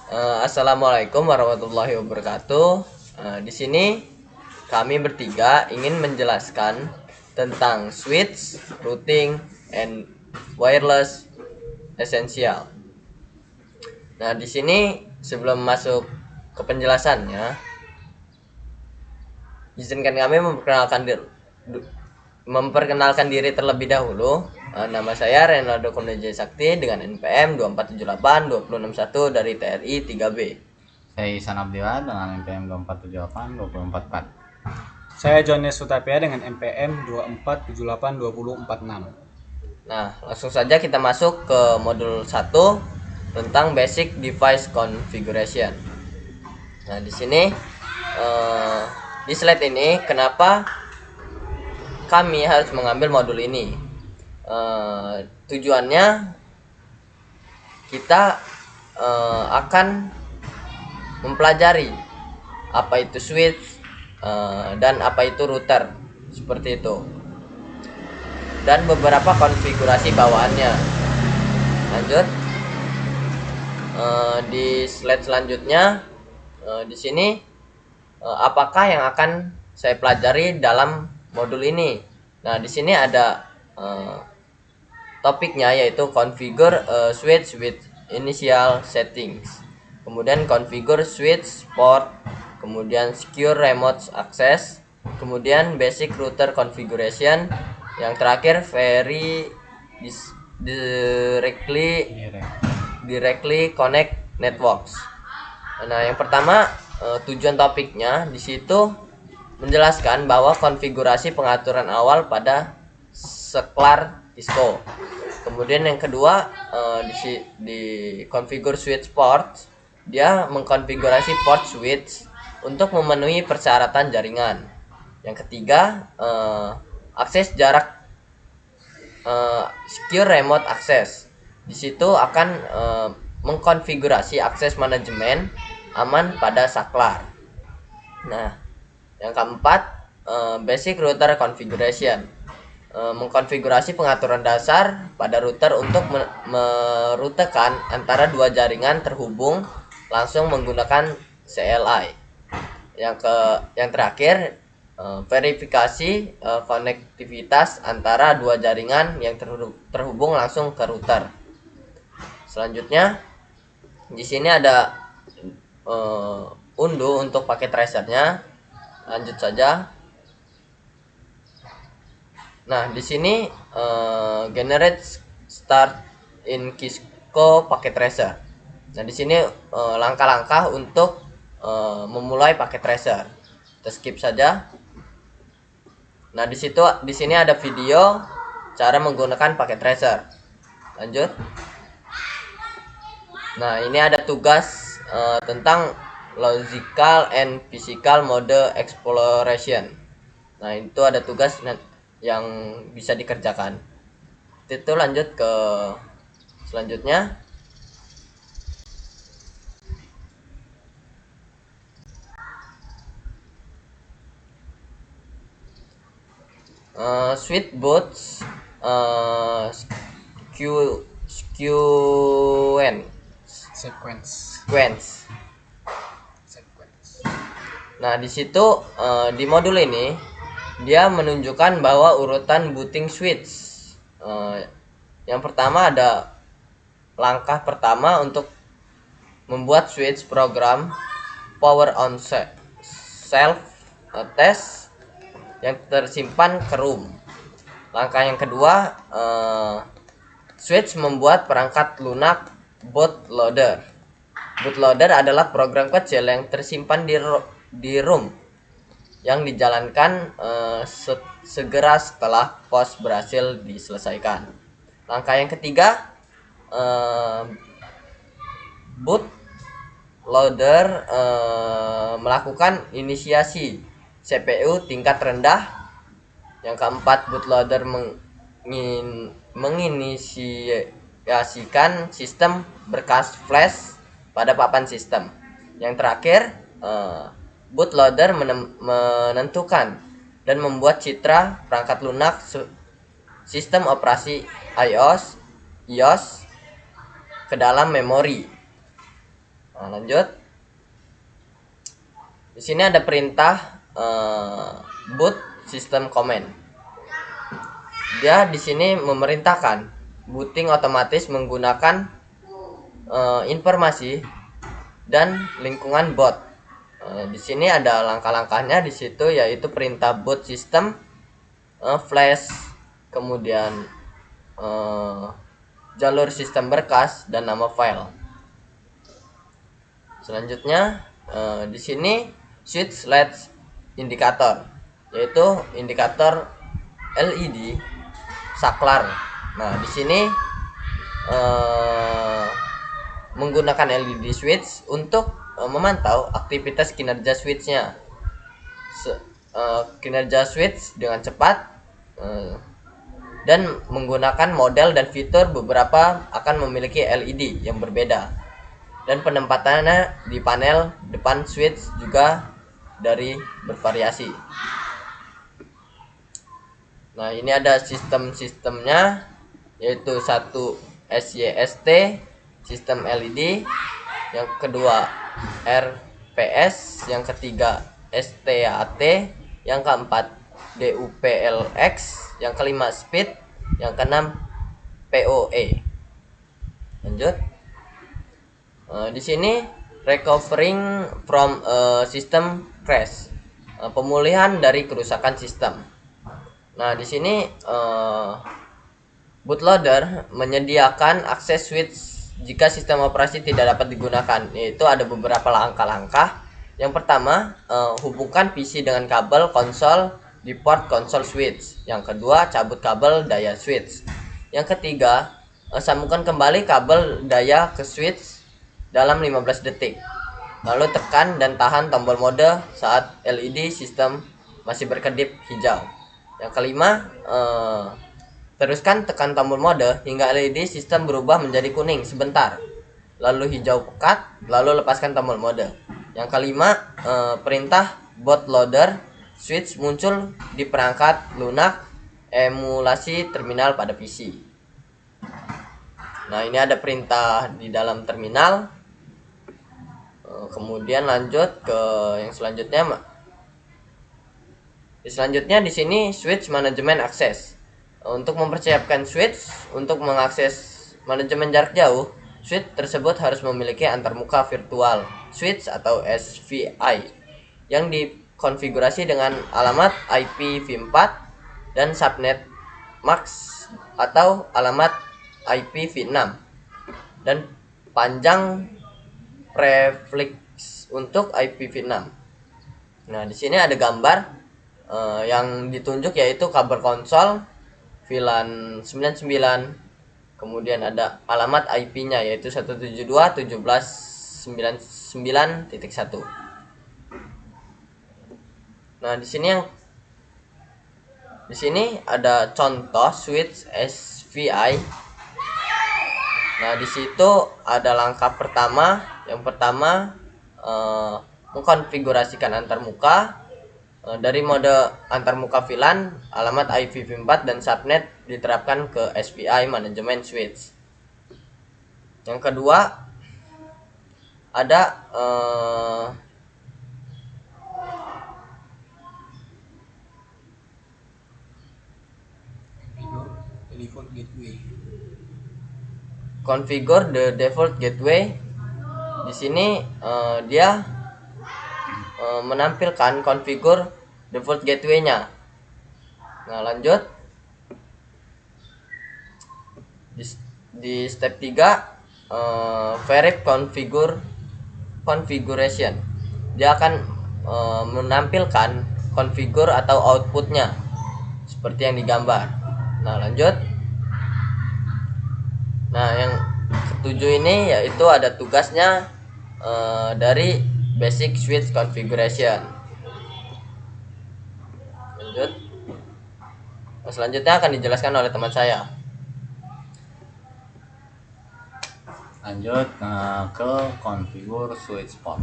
Assalamualaikum warahmatullahi wabarakatuh. Di sini kami bertiga ingin menjelaskan tentang switch, routing, and wireless essential. Nah, di sini sebelum masuk ke penjelasannya, izinkan kami memperkenalkan diri terlebih dahulu. Nama saya Renaldo Kurniawan Sakti dengan NPM 2478 2061 dari TRI 3B. Saya Ihsan Abdillah dengan NPM 2478 2044. Saya Jones Sutapia dengan NPM 2478 2046. Nah, langsung saja kita masuk ke modul 1 tentang basic device configuration. Nah, di sini di slide ini kenapa kami harus mengambil modul ini? Tujuannya kita akan mempelajari apa itu switch dan apa itu router, seperti itu, dan beberapa konfigurasi bawaannya. Lanjut di slide selanjutnya. Di sini apakah yang akan saya pelajari dalam modul ini? Nah, di sini ada topiknya, yaitu configure switch with initial settings, kemudian configure switch port, kemudian secure remote access, kemudian basic router configuration, yang terakhir very directly connect networks. Nah, yang pertama, tujuan topiknya di situ menjelaskan bahwa konfigurasi pengaturan awal pada seklar Cisco. Kemudian yang kedua, di configure switch port, dia mengkonfigurasi port switch untuk memenuhi persyaratan jaringan. Yang ketiga, akses jarak, secure remote access. Di situ akan mengkonfigurasi akses manajemen aman pada saklar. Nah, yang keempat, basic router configuration, mengkonfigurasi pengaturan dasar pada router untuk merutekan antara dua jaringan terhubung langsung menggunakan CLI. Yang terakhir, verifikasi konektivitas antara dua jaringan yang terhubung langsung ke router. Selanjutnya, di sini ada unduh untuk paket tracernya. Lanjut saja. Nah, di sini generate start in Cisco paket tracer. Nah, di sini langkah-langkah untuk memulai paket tracer. Kita skip saja. Nah, di sini ada video cara menggunakan paket tracer. Lanjut. Nah, ini ada tugas tentang logical and physical mode exploration. Nah, itu ada tugas yang bisa dikerjakan. Itu lanjut ke selanjutnya. Switch boots sequence. Nah, di situ di modul ini dia menunjukkan bahwa urutan booting switch. Yang pertama ada langkah pertama untuk membuat switch program power on self test yang tersimpan ke ROM. Langkah yang kedua, switch membuat perangkat lunak bootloader. Bootloader adalah program kecil yang tersimpan di ROM yang dijalankan segera setelah POS berhasil diselesaikan. Langkah yang ketiga, bootloader melakukan inisiasi CPU tingkat rendah. Yang keempat, bootloader menginisiasikan sistem berkas flash pada papan sistem. Yang terakhir, bootloader menentukan dan membuat citra perangkat lunak sistem operasi iOS ke dalam memori. Nah, lanjut. Di sini ada perintah boot system command. Dia di sini memerintahkan booting otomatis menggunakan informasi dan lingkungan boot. Di sini ada langkah-langkahnya di situ, yaitu perintah boot system, flash, kemudian jalur sistem berkas dan nama file. Selanjutnya di sini switch latch indikator, yaitu indikator LED saklar. Nah, di sini menggunakan LED switch untuk memantau aktivitas kinerja switchnya. Kinerja switch dengan cepat dan menggunakan model dan fitur, beberapa akan memiliki LED yang berbeda, dan penempatannya di panel depan switch juga dari bervariasi. Nah, ini ada sistem-sistemnya, yaitu satu SYST, sistem LED, yang kedua RPS, yang ketiga STAT, yang keempat DUPLX, yang kelima speed, yang keenam POE. Lanjut. Di sini recovering from system crash, pemulihan dari kerusakan sistem. Nah, di sini bootloader menyediakan akses switch jika sistem operasi tidak dapat digunakan, yaitu ada beberapa langkah-langkah. Yang pertama, hubungkan PC dengan kabel konsol di port konsol switch. Yang kedua, cabut kabel daya switch. Yang ketiga, sambungkan kembali kabel daya ke switch dalam 15 detik. Lalu tekan dan tahan tombol mode saat LED sistem masih berkedip hijau. Yang kelima, teruskan tekan tombol mode hingga LED sistem berubah menjadi kuning sebentar, lalu hijau pekat, lalu lepaskan tombol mode. Yang kelima, perintah bootloader switch muncul di perangkat lunak emulasi terminal pada PC. Nah, ini ada perintah di dalam terminal. Kemudian lanjut ke yang selanjutnya. Selanjutnya di sini switch manajemen akses. Untuk mempersiapkan switch untuk mengakses manajemen jarak jauh, switch tersebut harus memiliki antarmuka virtual switch atau SVI yang dikonfigurasi dengan alamat IPv4 dan subnet max atau alamat IPv6 dan panjang prefix untuk IPv6. Nah, di sini ada gambar yang ditunjuk, yaitu kabel konsol VLAN 99, kemudian ada alamat IP-nya yaitu 172.17.99.1. Nah, di sini ada contoh switch SVI. Nah, di situ ada langkah pertama. Yang pertama, mengkonfigurasikan antarmuka. Dari mode antarmuka VLAN, alamat IPv4 dan subnet diterapkan ke SVI manajemen switch. Yang kedua, ada default gateway. Configure the default gateway. Di sini dia menampilkan configure default gateway-nya. Nah, lanjut. Di step 3, verify configuration. Dia akan menampilkan configure atau outputnya seperti yang digambar. Nah, lanjut. Nah, yang ketujuh ini yaitu ada tugasnya dari basic switch configuration. Lanjut. Selanjutnya akan dijelaskan oleh teman saya. Lanjut ke configure switch port.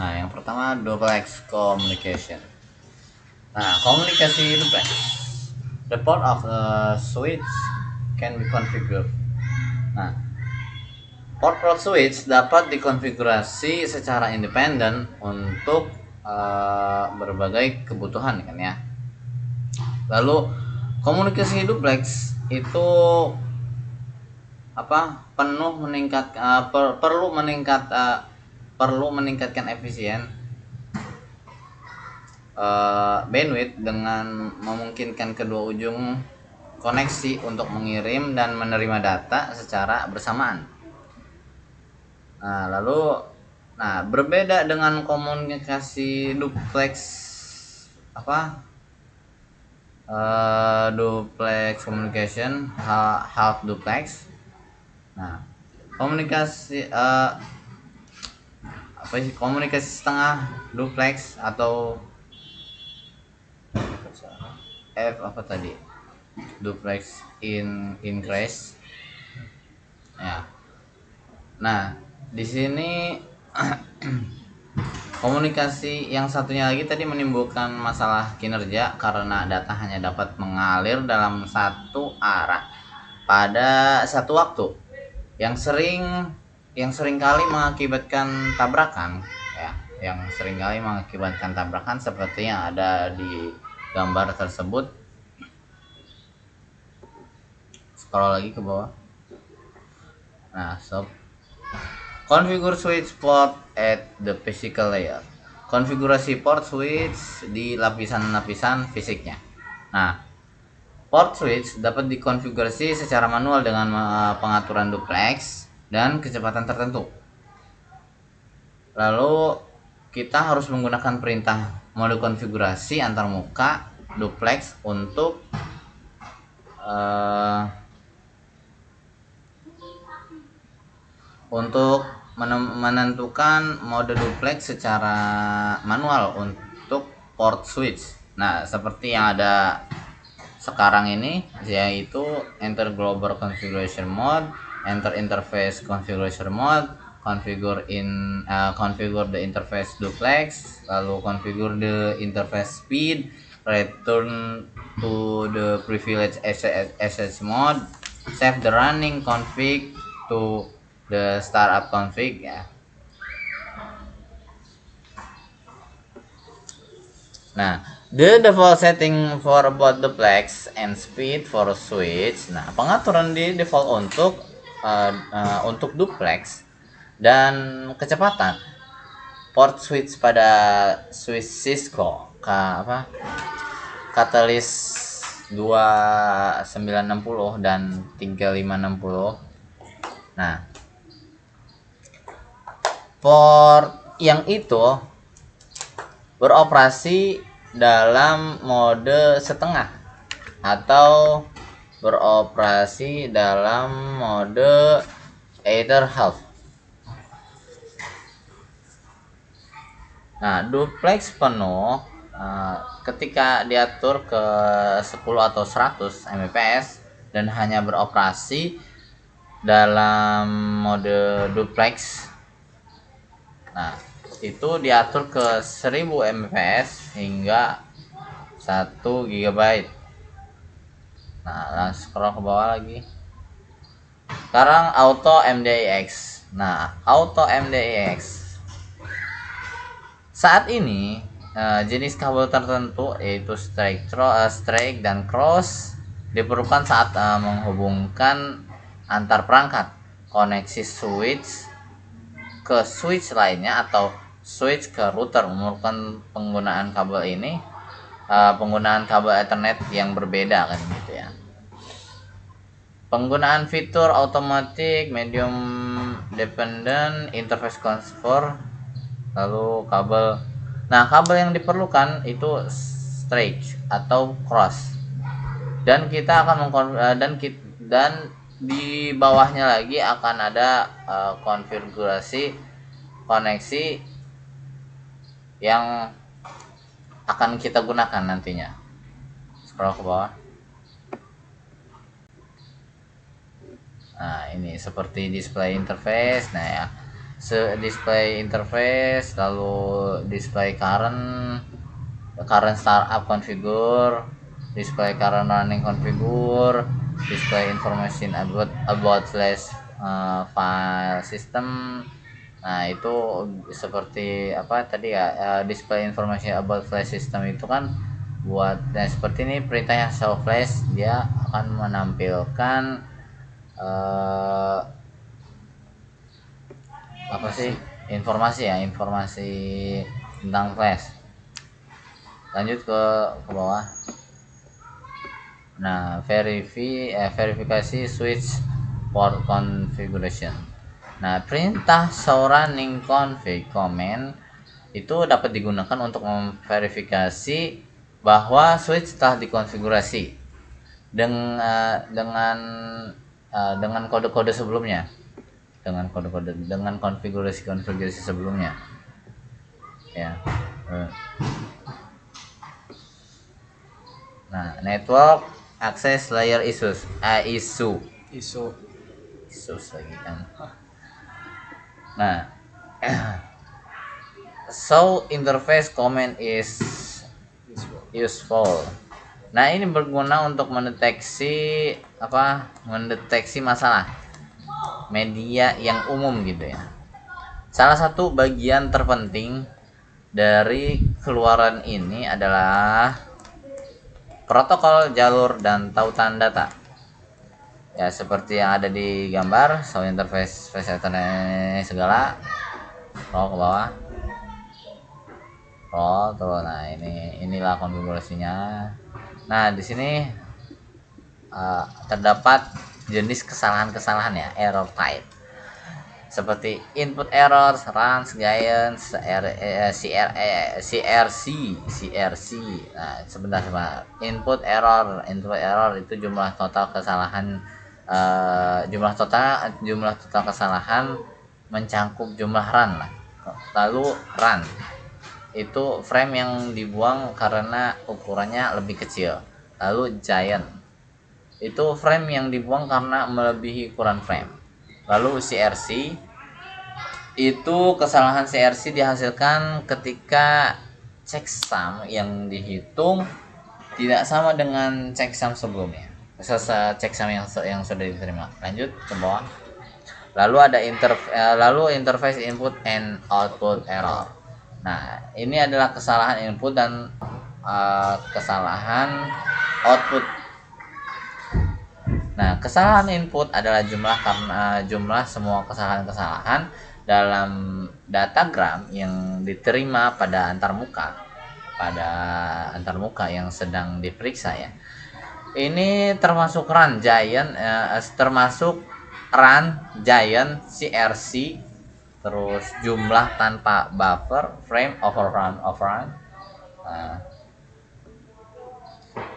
Nah, yang pertama duplex communication. Nah, komunikasi duplex. The port of the switch can be configured. Nah, port switch dapat dikonfigurasi secara independen untuk berbagai kebutuhan kan ya. Lalu komunikasi duplex itu perlu meningkatkan efisien bandwidth dengan memungkinkan kedua ujung koneksi untuk mengirim dan menerima data secara bersamaan. Berbeda dengan komunikasi duplex duplex communication, half duplex. Komunikasi setengah duplex atau duplex increase ya. Di sini komunikasi yang satunya lagi tadi menimbulkan masalah kinerja karena data hanya dapat mengalir dalam satu arah pada satu waktu, yang sering kali mengakibatkan tabrakan seperti yang ada di gambar tersebut. Scroll lagi ke bawah. Configure switch port at the physical layer. Konfigurasi port switch di lapisan-lapisan fisiknya. Port switch dapat dikonfigurasi secara manual dengan pengaturan duplex dan kecepatan tertentu. Lalu kita harus menggunakan perintah mode konfigurasi antarmuka duplex untuk menentukan mode duplex secara manual untuk port switch. Seperti yang ada sekarang ini, yaitu enter global configuration mode, enter interface configuration mode, configure the interface duplex, lalu configure the interface speed, return to the privilege access mode, save the running config to the startup config ya. The default setting for both duplex and speed for switch. Pengaturan di default untuk duplex dan kecepatan port switch pada switch Cisco Catalyst 2960 dan 3560. Port yang itu beroperasi dalam mode setengah atau beroperasi dalam mode either half. Duplex penuh ketika diatur ke 10 atau 100 Mbps dan hanya beroperasi dalam mode duplex. Itu diatur ke 1000 Mbps hingga 1 GB. Scroll ke bawah lagi. Sekarang auto MDIX. Auto MDIX. Saat ini jenis kabel tertentu yaitu strike dan cross diperlukan saat menghubungkan antar perangkat, koneksi switch ke switch lainnya atau switch ke router. Memerlukan penggunaan kabel ini, penggunaan kabel Ethernet yang berbeda kan gitu ya. Penggunaan fitur automatic medium dependent interface controller. Lalu kabel yang diperlukan itu straight atau cross, dan kita akan dan di bawahnya lagi akan ada konfigurasi koneksi yang akan kita gunakan nantinya. Scroll ke bawah. Ini seperti display interface. Display interface, lalu display current startup configure, display current running configure, display information about file system. Nah itu seperti apa tadi ya, display information about file system itu kan buat seperti ini perintahnya show flash, dia akan menampilkan apa sih informasi tentang flash. Lanjut ke bawah. Nah verifikasi switch port configuration. Nah perintah show running config command itu dapat digunakan untuk memverifikasi bahwa switch telah dikonfigurasi dengan kode-kode sebelumnya, dengan konfigurasi sebelumnya ya. Nah network access layer issues lagi kan. Nah so interface command is useful. Nah ini berguna untuk mendeteksi masalah media yang umum gitu ya. Salah satu bagian terpenting dari keluaran ini adalah protokol jalur dan tautan data. Ya seperti yang ada di gambar, so interface segala. Scroll ke bawah. Tuh, nah inilah konfigurasinya. Nah di sini terdapat jenis kesalahan ya, error type seperti input errors, runs, guidance, CRC. Nah sebentar. Input error itu jumlah total kesalahan, jumlah total kesalahan mencangkup jumlah run lah. Lalu run itu frame yang dibuang karena ukurannya lebih kecil. Lalu giant itu frame yang dibuang karena melebihi ukuran frame. Lalu CRC itu kesalahan CRC dihasilkan ketika checksum yang dihitung tidak sama dengan checksum sebelumnya, checksum yang sudah diterima. Lanjut ke bawah. Lalu ada interface input and output error. Nah ini adalah kesalahan input dan kesalahan output. Nah kesalahan input adalah jumlah semua kesalahan dalam datagram yang diterima pada antarmuka yang sedang diperiksa ya. Ini termasuk run giant, CRC, terus jumlah tanpa buffer, frame, overrun.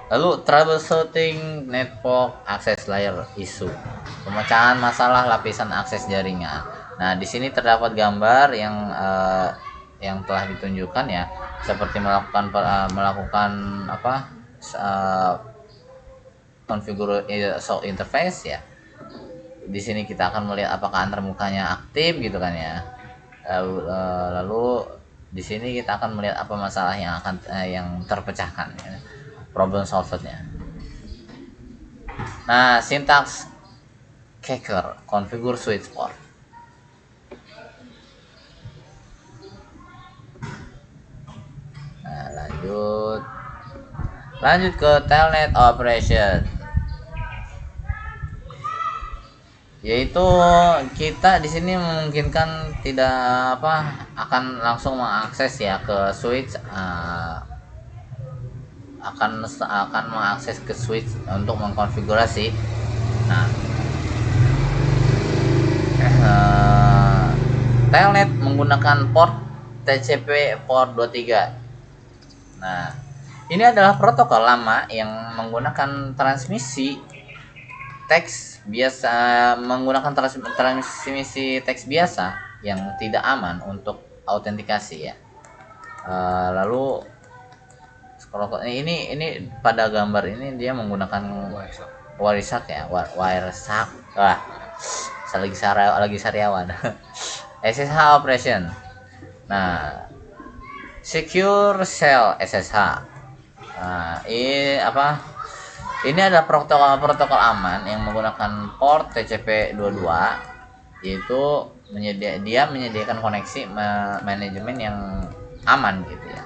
Lalu troubleshooting network access layer issue, pemecahan masalah lapisan akses jaringan. Nah di sini terdapat gambar yang telah ditunjukkan ya, seperti melakukan konfigurasi interface ya. Di sini kita akan melihat apakah antarmukanya aktif gitu kan ya. Lalu di sini kita akan melihat apa masalah yang terpecahkan ya, problem solvednya. Nah sintaks Keker configure switch port. Nah lanjut ke telnet operation, yaitu kita di sini memungkinkan akan langsung mengakses ya ke switch, akan mengakses ke switch untuk mengkonfigurasi. Nah telnet menggunakan port TCP port 23. Nah ini adalah protokol lama yang menggunakan transmisi teks biasa, transmisi teks biasa yang tidak aman untuk autentikasi ya. Lalu ini pada gambar ini dia menggunakan Wireshark ya, Wireshark. Wah, lagi sariawan. SSH operation. Nah, secure shell SSH. Nah, ini Ini ada protokol aman yang menggunakan port TCP22, yaitu dia menyediakan koneksi manajemen yang aman gitu ya.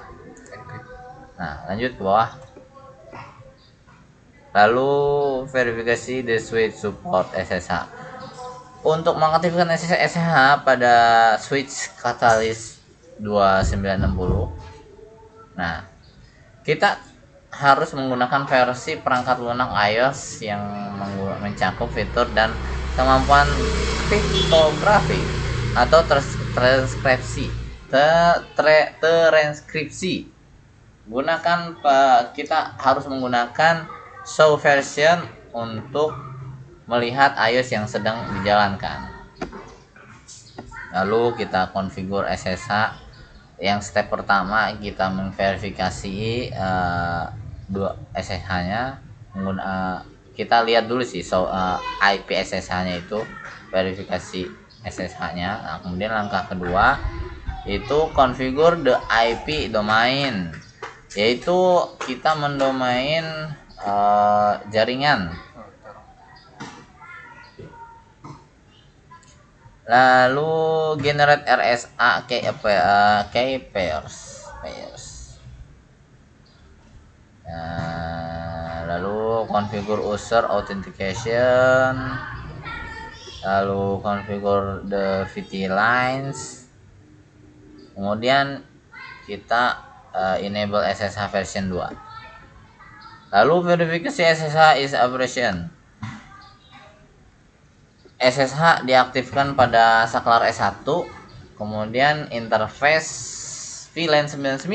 Nah, lanjut ke bawah. Lalu verifikasi the switch support SSH. Untuk mengaktifkan SSH pada switch Catalyst 2960. Nah, kita harus menggunakan versi perangkat lunak iOS yang mencakup fitur dan kemampuan kriptografi atau transkripsi. Kita harus menggunakan show version untuk melihat iOS yang sedang dijalankan. Lalu kita konfigur SSH. Yang step pertama kita memverifikasi dua SSH-nya. Kita lihat dulu sih IP SSH-nya itu, verifikasi SSH-nya. Nah, kemudian langkah kedua itu configure the IP domain, yaitu kita mendomain jaringan. Lalu generate RSA key pairs. Lalu configure user authentication, lalu configure the VT lines, kemudian kita enable SSH version 2. Lalu verifikasi SSH is operation. SSH diaktifkan pada saklar S1, kemudian interface VLAN 99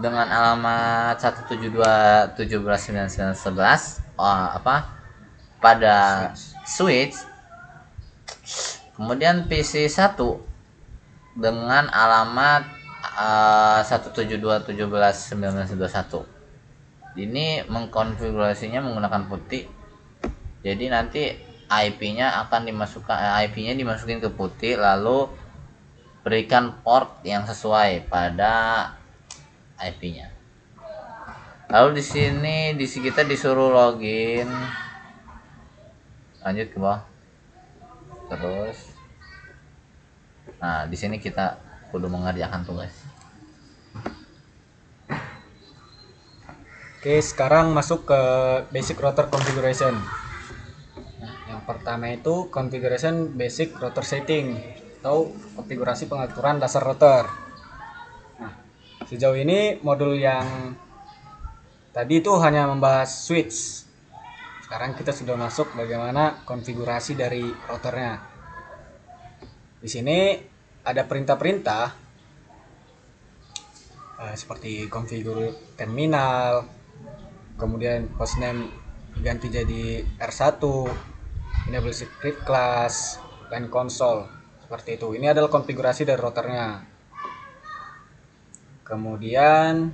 dengan alamat 172.17.99.11 pada switch, kemudian PC1 dengan alamat 172.17.19.21. Ini mengkonfigurasinya menggunakan putih. Jadi nanti IP-nya dimasukin ke putih, lalu berikan port yang sesuai pada IP-nya. Lalu di sini kita disuruh login. Lanjut ke bawah. Terus nah, di sini kita kudu mengerjakan tugas. Oke, sekarang masuk ke basic router configuration. Pertama itu configuration basic router setting atau konfigurasi pengaturan dasar router. Nah, sejauh ini modul yang tadi itu hanya membahas switch. Sekarang kita sudah masuk bagaimana konfigurasi dari routernya. Di sini ada perintah-perintah seperti configure terminal, kemudian hostname ganti jadi R1, enable script class, dan console, seperti itu. Ini adalah konfigurasi dari routernya. Kemudian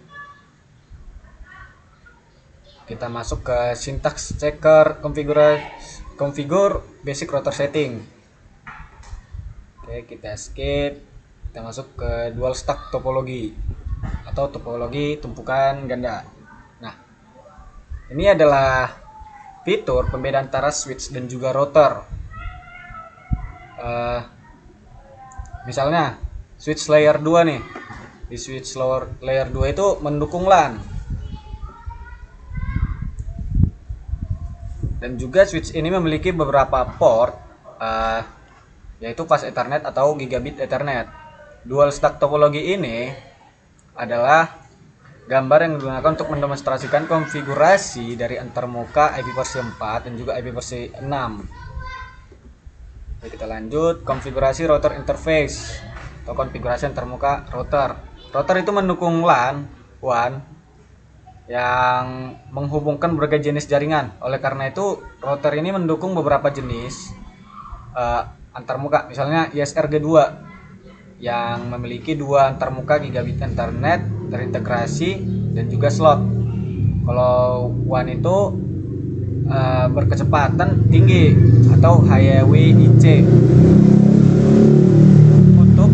kita masuk ke syntax checker configure basic router setting. Oke, kita skip. Kita masuk ke dual stack topologi atau topologi tumpukan ganda. Nah, ini adalah fitur pembeda antara switch dan juga router. Misalnya switch layer 2 nih. Di switch layer 2 itu mendukung LAN. Dan juga switch ini memiliki beberapa port, yaitu fast Ethernet atau gigabit Ethernet. Dual stack topologi ini adalah gambar yang digunakan untuk mendemonstrasikan konfigurasi dari antarmuka IP versi 4 dan juga IP versi 6. Oke, kita lanjut. Konfigurasi router interface atau konfigurasi antarmuka router. Router itu mendukung LAN WAN yang menghubungkan berbagai jenis jaringan. Oleh karena itu, router ini mendukung beberapa jenis antarmuka. Misalnya ISRG2 yang memiliki 2 antarmuka gigabit Ethernet terintegrasi dan juga slot. Kalau WAN itu berkecepatan tinggi atau HEWIC untuk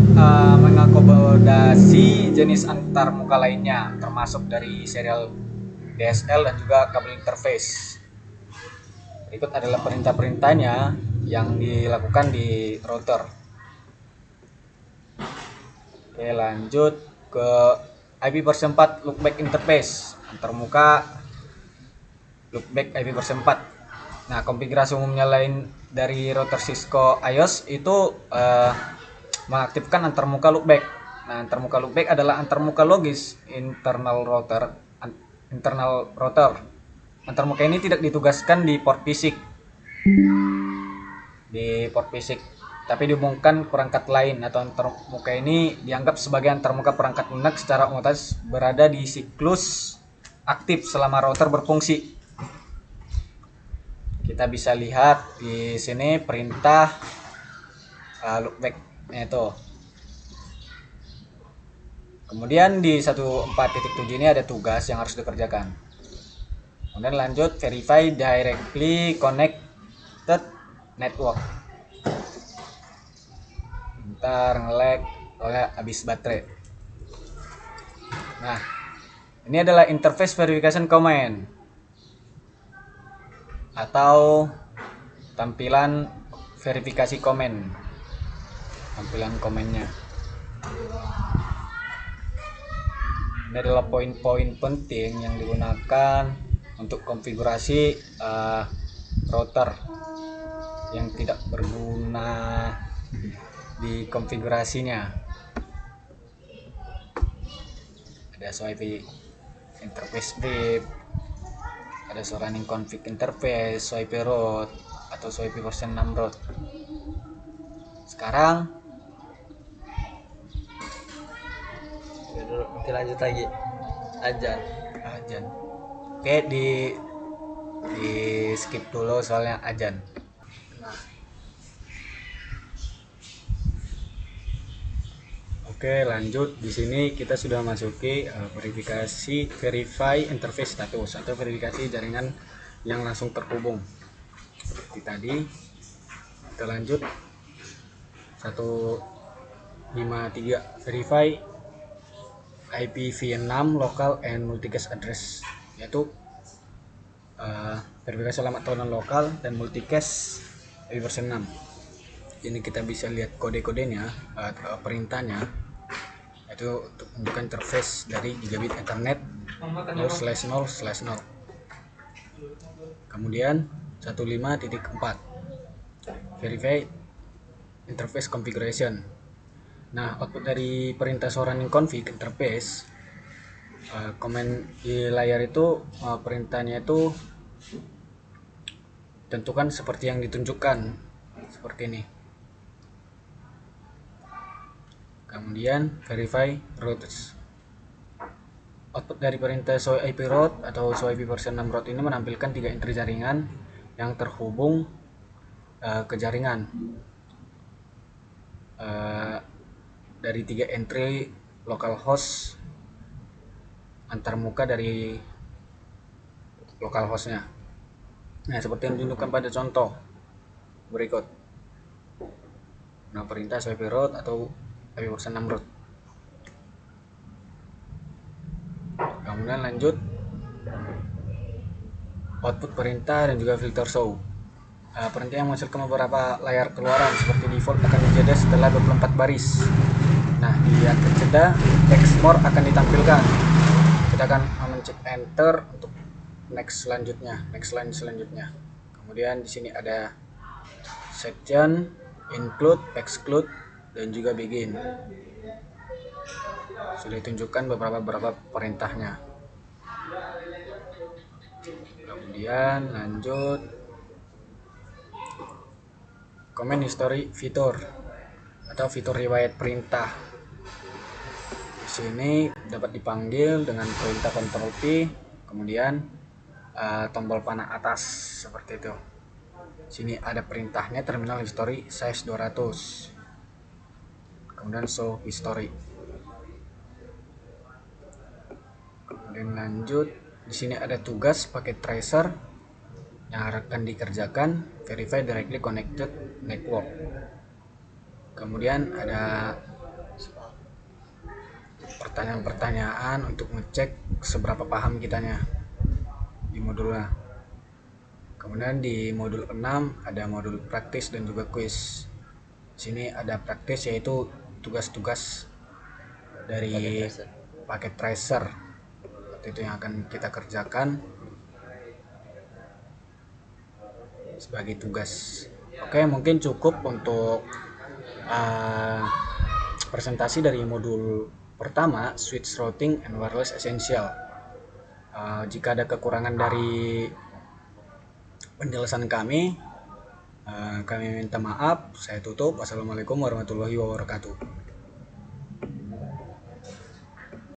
mengakomodasi jenis antarmuka lainnya, termasuk dari serial DSL dan juga kabel interface. Berikut adalah perintah-perintahnya yang dilakukan di router. Oke, lanjut ke IP versi 4 loopback interface, antarmuka loopback IP versi 4. Nah, konfigurasi umumnya lain dari router Cisco IOS itu mengaktifkan antarmuka loopback. Nah, antarmuka loopback adalah antarmuka logis internal router. Antarmuka ini tidak ditugaskan di port fisik, tapi dihubungkan perangkat lain, atau antarmuka ini dianggap sebagai antarmuka perangkat lunak secara otomatis berada di siklus aktif selama router berfungsi. Kita bisa lihat di sini perintah loopback-nya itu. Kemudian di 14.7 ini ada tugas yang harus dikerjakan. Kemudian lanjut verify directly connected network. Bentar, nge-lag soalnya habis baterai. Nah, ini adalah interface verification command atau tampilan verifikasi komen. Tampilan komennya. Ini adalah poin-poin penting yang digunakan untuk konfigurasi router yang tidak berguna di konfigurasinya. Ada SOIP interface brief, ada running config interface, SOIP route atau SOIP version 6 route. Sekarang Nanti lanjut lagi ajan. Oke, di skip dulu soalnya ajan. Oke, lanjut. Di sini kita sudah masuki verify interface status atau verifikasi jaringan yang langsung terhubung. Seperti tadi. Kita lanjut 153 verify IPv6 local and multicast address, yaitu verifikasi alamat tahunan lokal dan multicast IP versi 6. Ini kita bisa lihat kode-kodenya, perintahnya, yaitu untuk menunjukkan interface dari gigabit Ethernet 0/0/0. Kemudian 15.4 verify interface configuration. Nah, output dari perintah running config interface, komen di layar itu, perintahnya itu tentukan seperti yang ditunjukkan, seperti ini. Kemudian verify routes. Output dari perintah show IP route atau show IP version 6 route ini menampilkan 3 entry jaringan yang terhubung ke jaringan. Dari 3 entry localhost antarmuka dari localhostnya. Nah, seperti yang ditunjukkan pada contoh berikut. Nah, perintah IP route atau IP version 6 route. Kemudian lanjut output perintah dan juga filter show. Perintah yang menghasilkan beberapa layar keluaran seperti default akan dijeda setelah 24 baris. Nah, di atas jeda text more akan ditampilkan. Kita akan mencet enter untuk next line selanjutnya. Kemudian di sini ada section, include, exclude, dan juga begin. Sudah ditunjukkan beberapa perintahnya. Kemudian lanjut comment history fitur atau fitur riwayat perintah. Di sini dapat dipanggil dengan perintah Ctrl P, kemudian tombol panah atas seperti itu. Sini ada perintahnya terminal history size 200. Kemudian show history. Kemudian lanjut, di sini ada tugas paket tracer yang akan dikerjakan verify directly connected network. Kemudian ada pertanyaan-pertanyaan untuk ngecek seberapa paham kitanya di modulnya. Kemudian di modul 6 ada modul praktis dan juga kuis. Sini ada praktis yaitu tugas-tugas dari paket tracer. Itu yang akan kita kerjakan sebagai tugas. Oke, mungkin cukup untuk presentasi dari modul pertama, switch routing and wireless essential. Jika ada kekurangan dari penjelasan kami minta maaf. Saya tutup. Wassalamualaikum warahmatullahi wabarakatuh.